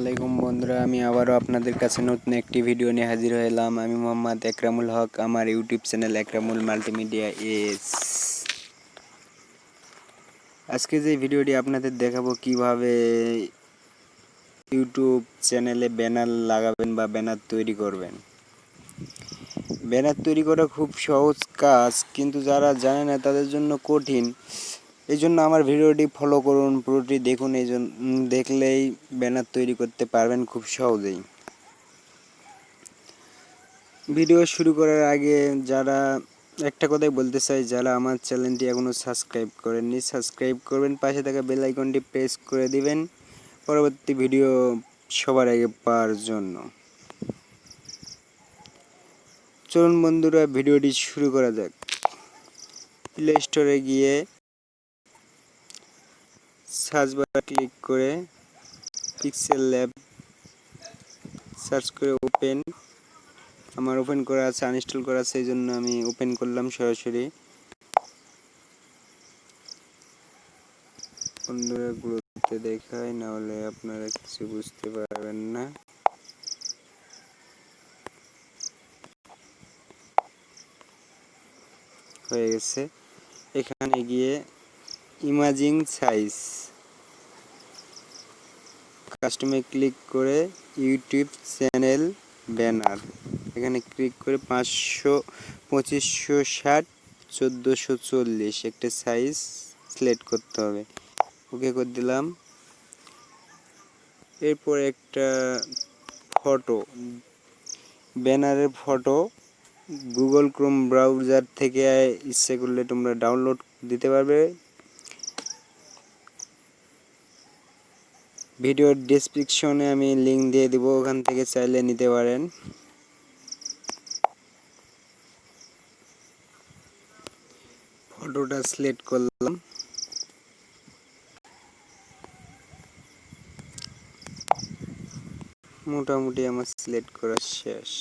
আলাইকুম বন্ধুরা, আমি আবারও আপনাদের কাছে নতুন একটি ভিডিও নিয়ে হাজির হলাম। আমি মোহাম্মদ আকরামুল হক, আমার YouTube channel Akramul multimedia S. আজকে যে ভিডিওটি আপনাদের দেখাবো কিভাবে ইউটিউব চ্যানেলে ব্যানার লাগাবেন বা ব্যানার তৈরি করবেন। ব্যানার তৈরি করা খুব সহজ কাজ, কিন্তু যারা জানে না তাদের জন্য কঠিন। এই জন্য আমার ভিডিওটি ফলো করুন, পুরোটি দেখুন। এই জন্য দেখলেই ব্যানার তৈরি করতে পারবেন খুব সহজেই। ভিডিও শুরু করার আগে একটা কথাই বলতে চাই, যারা আমার চ্যানেলটি এখনও সাবস্ক্রাইব করেননি সাবস্ক্রাইব করবেন, পাশে থাকা বেল আইকনটি প্রেস করে দিবেন পরবর্তী ভিডিও সবার আগে পাওয়ার জন্য। চলুন বন্ধুরা, ভিডিওটি শুরু করা যাক। প্লে স্টোরে গিয়ে সার্চ বারে ক্লিক করে পিক্সেল ল্যাব সার্চ করে ওপেন। আমার ওপেন করা আছে, আনইনস্টল করা আছে, এই জন্য আমি ওপেন করলাম সরাসরি। বন্ধুরা গুলোতে দেখায়, না হলে আপনারা কিছু বুঝতে পারবেন না। হয়ে গেছে। এখানে গিয়ে ইমেজিং সাইজ কাস্টমে ক্লিক করে ইউটিউব চ্যানেল ব্যানার, এখানে ক্লিক করে 500, 2560, 1440 একটা সাইজ সিলেক্ট করতে হবে। ওকে করে দিলাম। এরপর একটা ফটো, ব্যানারের ফটো গুগল ক্রোম ব্রাউজার থেকে ইচ্ছে করলে তোমরা ডাউনলোড দিতে পারবে। ভিডিওর ডেসক্রিপশনে আমি লিংক দিয়ে দিব, ওখান থেকে চাইলে নিতে পারেন। ফটোটা সিলেক্ট করলাম। মোটামুটি আমার সিলেক্ট করা শেষ।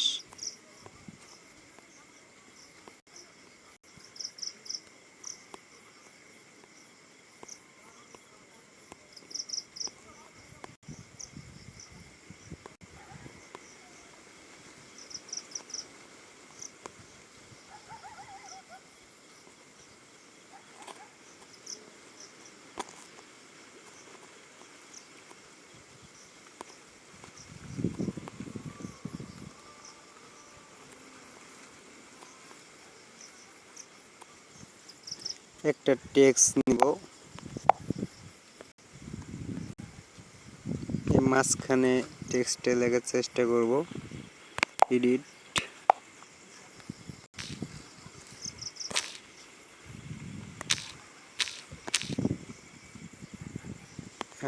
একটা টেক্সট নিব, এই মাঝখানে টেক্সটে লেখার চেষ্টা করব। এডিট,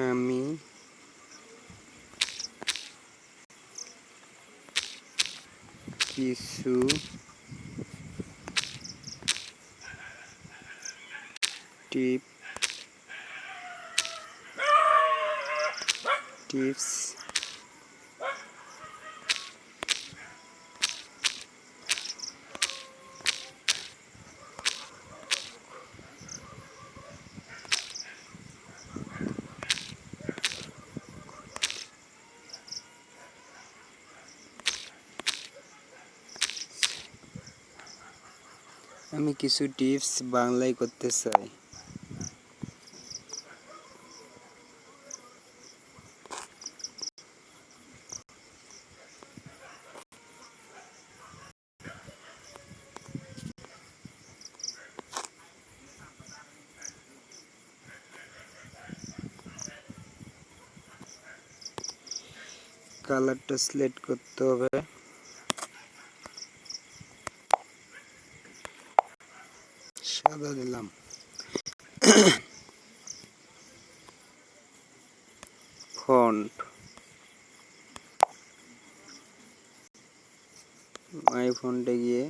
আমি কিছু টিপস আমি কিছু টিপস বাংলায় করতে চাই। কালারটা সিলেক্ট করতে হবে। সাদা দিলাম। ফন্ট মাই ফন্টে গিয়ে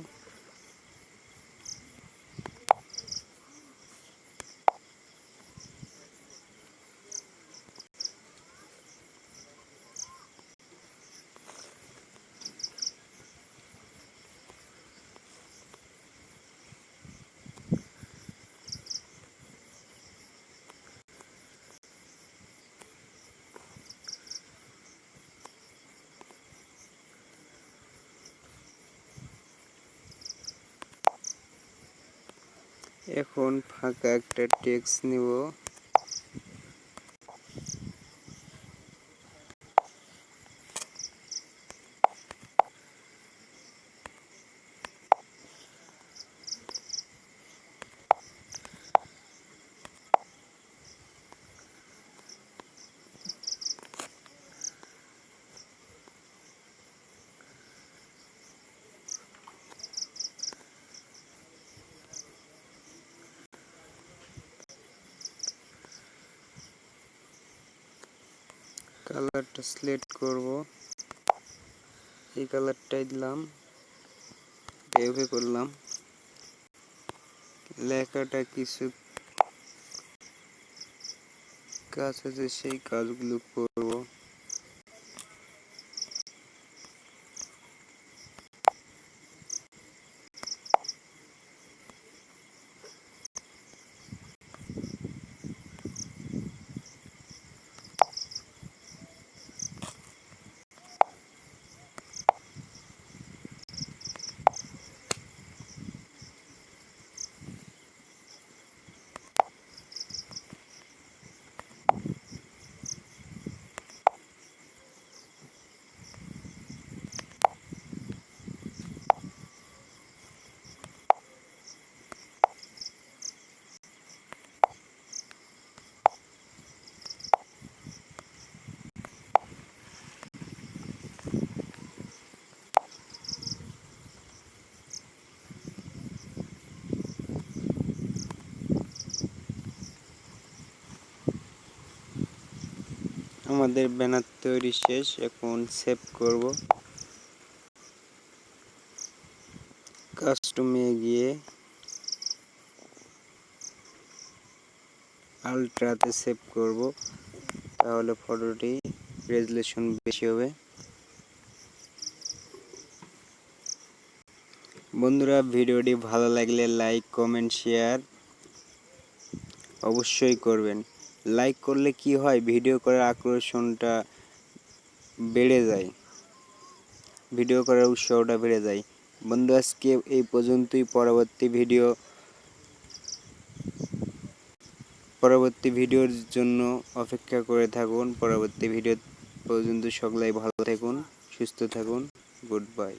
এখন ফাঁকা একটা টেক্সট নিব, কালারটা সিলেক্ট করব, এই কালারটাই দিলাম, এভাবে করলাম। লেখাটা কিছু কাজ আছে, সেই কাজগুলো করব। আমাদের ব্যানার তৈরি শেষ, এখন সেভ করব। কাস্টমে গিয়ে আলট্রাতে সেভ করব, তাহলে ফটোটি রেজুলেশন বেশি হবে। বন্ধুরা, ভিডিওটি ভালো লাগলে লাইক, কমেন্ট, শেয়ার অবশ্যই করবেন। লাইক করলে কি হয়, ভিডিও করার আকর্ষণটা বেড়ে যায়, ভিডিও করার উৎসাহটা বেড়ে যায়। বন্ধু, আজকে এই পর্যন্তই। পরবর্তী ভিডিওর জন্য অপেক্ষা করে থাকুন। পরবর্তী ভিডিও পর্যন্ত সকলেই ভালো থাকুন, সুস্থ থাকুন। Good bye.